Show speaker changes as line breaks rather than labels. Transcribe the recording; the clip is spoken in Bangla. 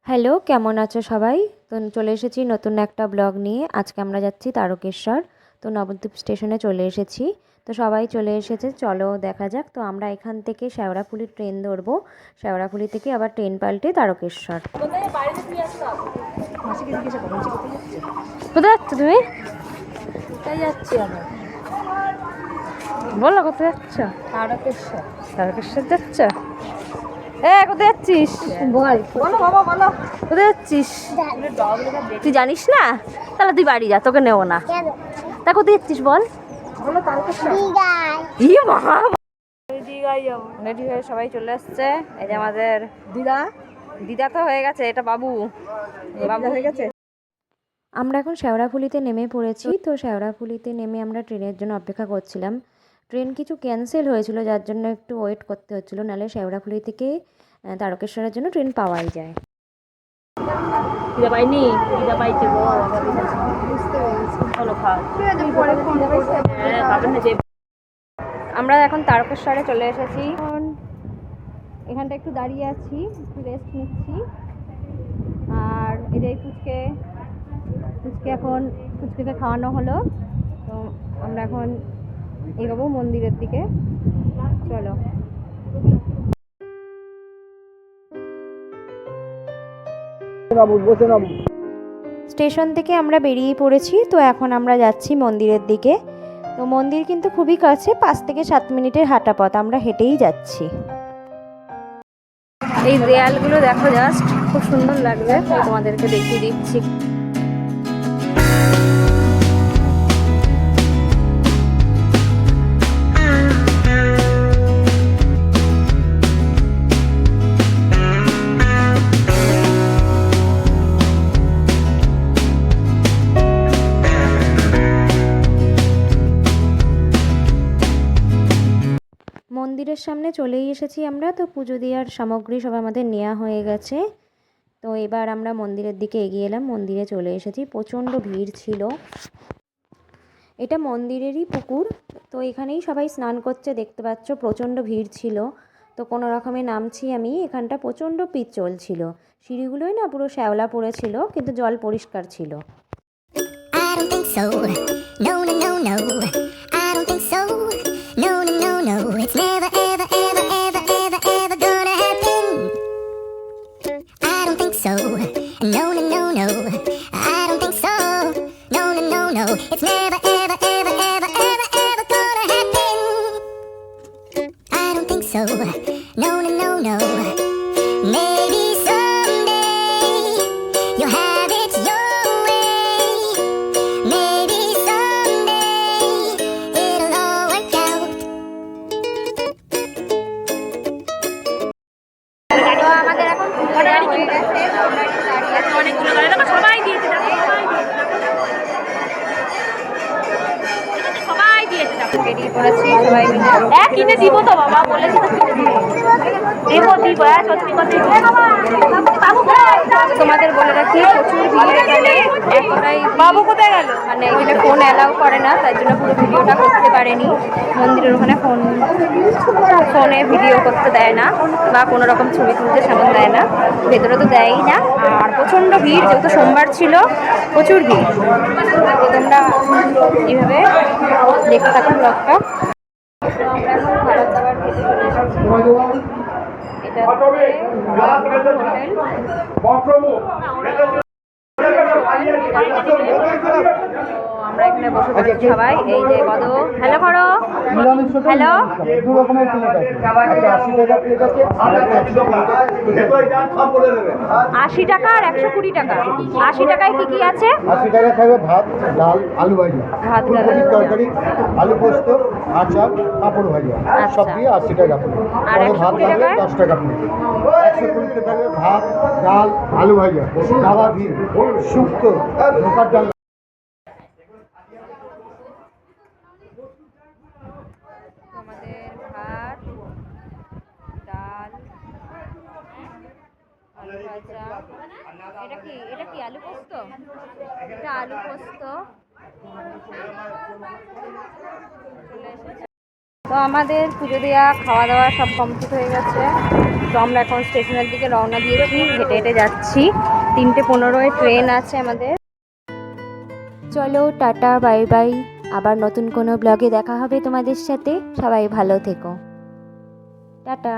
হ্যালো, কেমন আছো সবাই? তো চলে এসেছি নতুন একটা ব্লগ নিয়ে। আজকে আমরা যাচ্ছি তারকেশ্বর। তো নবদ্বীপ স্টেশনে চলে এসেছি। তো সবাই চলে এসেছে, চলো দেখা যাক। তো আমরা এখান থেকে শেওড়াফুলির ট্রেন ধরবো। শেওড়াফুলি থেকে আবার ট্রেন পাল্টে তারকেশ্বর। কোথায় যাচ্ছ তুমি?
কোথায় যাচ্ছি আবার?
বলো কোথায় যাচ্ছ?
তারকেশ্বর।
তারকেশ্বর যাচ্ছ? কোথায় যাচ্ছিস?
বল, বলো বাবা বলো।
কোথায় যাচ্ছিস? তুই জানিস না? তাহলে তুই বাড়ি যা, তোকে নেবো না। তা কোথায় যাচ্ছিস বল?
বলো তারকেশ্বর।
ই মা,
দীঘায় যাবো।
রেডি হয়ে সবাই চলে আসছে। এই যে আমাদের
দিদা
দিদা তো হয়ে গেছে, এটা বাবু। বাবু
হয়ে গেছে।
আমরা এখন শেওড়াফুলিতে নেমে পড়েছি। তো শেওড়াফুলিতে নেমে আমরা ট্রেনের জন্য অপেক্ষা করছিলাম। ট্রেন কিছু ক্যান্সেল হয়েছিল, যার জন্য একটু ওয়েট করতে হচ্ছিলো, নাহলে শেওড়াফুলি থেকে তারকেশ্বরের জন্য ট্রেন পাওয়াই যায়।
দিদা পাইনি, দিদা পাইছে গো। বুঝতে পেরেছি। চলো খাও। পরে ফোন করবে। হ্যাঁ পাবেন না যে।
আমরা এখন তারকেশ্বরে চলে এসেছি। এখন এখানটা একটু দাঁড়িয়ে আছি, একটু রেস্ট নিচ্ছি। আর এই যে ফুচকে এখন ফুচকেকে খাওয়ানো হলো। তো আমরা এখন এগোবো মন্দিরের দিকে। চলো। স্টেশন থেকে আমরা বেরিয়ে পড়েছি। তো এখন আমরা যাচ্ছি মন্দিরের দিকে। তো মন্দির কিন্তু খুবই কাছে, 5 থেকে 7 মিনিটের হাঁটা পথ। আমরা হেঁটেই যাচ্ছি। এই দেয়ালগুলো দেখো, জাস্ট খুব সুন্দর লাগবে। তোমাদেরকে দেখিয়ে দিচ্ছি। মন্দিরের সামনে চলেই এসেছি আমরা। তো পুজো দেওয়ার সামগ্রী সব আমাদের নেওয়া হয়ে গেছে। তো এবার আমরা মন্দিরের দিকে এগিয়ে এলাম। মন্দিরে চলে এসেছি, প্রচণ্ড ভিড় ছিল। এটা মন্দিরেরই পুকুর। তো এখানেই সবাই স্নান করছে, দেখতে পাচ্ছ। প্রচণ্ড ভিড় ছিল। তো কোনো রকমে নামছি আমি। এখানটা প্রচণ্ড পিচ্ছিল ছিল, সিঁড়িগুলোই না পুরো শ্যাওলা পড়েছিল, কিন্তু জল পরিষ্কার ছিল।
I don't think so. No, no, no, no. I don't think so. No, no, no, no. It's never, ever, ever, ever, ever, ever gonna happen. I don't think so. No, no, no, no. I don't think so. No, no, no, no. It's never, ever, ever, ever, ever, ever gonna happen. I don't think so. No, no, no, no. Maybe someday you'll have it your way. Maybe someday it'll all work out.
তো আমাদের এখন পুজোটা হয়ে গেছে। আমরা একটু দাঁড়িয়ে আছি।
অনেকগুলো গাড়ি দেখো, সবাই দিয়েছে দেখো, সবাই দিয়েছে দেখো। সবাই দিয়েছে দেখো।
বেরিয়ে পড়েছি সবাই মিলে।
হ্যাঁ কিনে দিব তো বাবা, বলেছি তো কিনে দিব। দিব দিব, হ্যাঁ সত্যি কথা। বাবু কোথায়?
তোমাদের বলে রাখি, প্রচুর ভিড় এখানে। এতটাই
বাবু কোথায় গেল?
মানে এখানে ফোন অ্যালাউ করে না, তাই জন্য পুরো ভিডিওটা করতে পারেনি। মন্দিরের ওখানে ফোনে ভিডিও করতে দেয় না, বা কোনো রকম ছবি তুলতে সামনে দেয় না। ভেতরে তো দেয়ই না। আর প্রচণ্ড ভিড়, যেহেতু সোমবার ছিল, প্রচুর ভিড়। তো তোমরা এইভাবে দেখতে থাকো ব্লগটা। তো আমরা এখন খাবার দাবার খেতে চলে এসেছি। এটা আমরা এখানে বসে পড়েছি সবাই। এই যে কত হ্যালো করো, হ্যালো। 80 টাকা আর 120 টাকা। 80 টাকায় কি কি আছে?
80 টাকা খাবে ভাত, ডাল, আলু ভাজি,
ভাত, ডাল,
ফুলকপির তরকারি, আলু পোস্ত, আচার, পাঁপড় ভাজি, সব দিয়ে 80 টাকা প্লেট।
আর
ভাত
120
লাগবে
টাকায়?
10 টাকা প্লেট। 120 টাকা ভাত, ডাল, আলু ভাজা, গাওয়া ঘি, শুক্তো, ধোকার ডাল।
আমাদের ভাত, ডাল, আলু ভাজা। এটা কি আলু পোস্ত? এটা আলু পোস্ত। চলে এসেছে। তো আমাদের পুজো দেওয়া খাওয়া দাওয়া সব কমপ্লিট হয়ে গেছে। তো আমরা এখন স্টেশনের দিকে রওনা দিয়েছি, হেঁটে হেঁটে যাচ্ছি। 3:15 ট্রেন আছে আমাদের। চলো টাটা, বাই বাই। আবার নতুন কোনো ব্লগে দেখা হবে তোমাদের সাথে। সবাই ভালো থেকো, টাটা।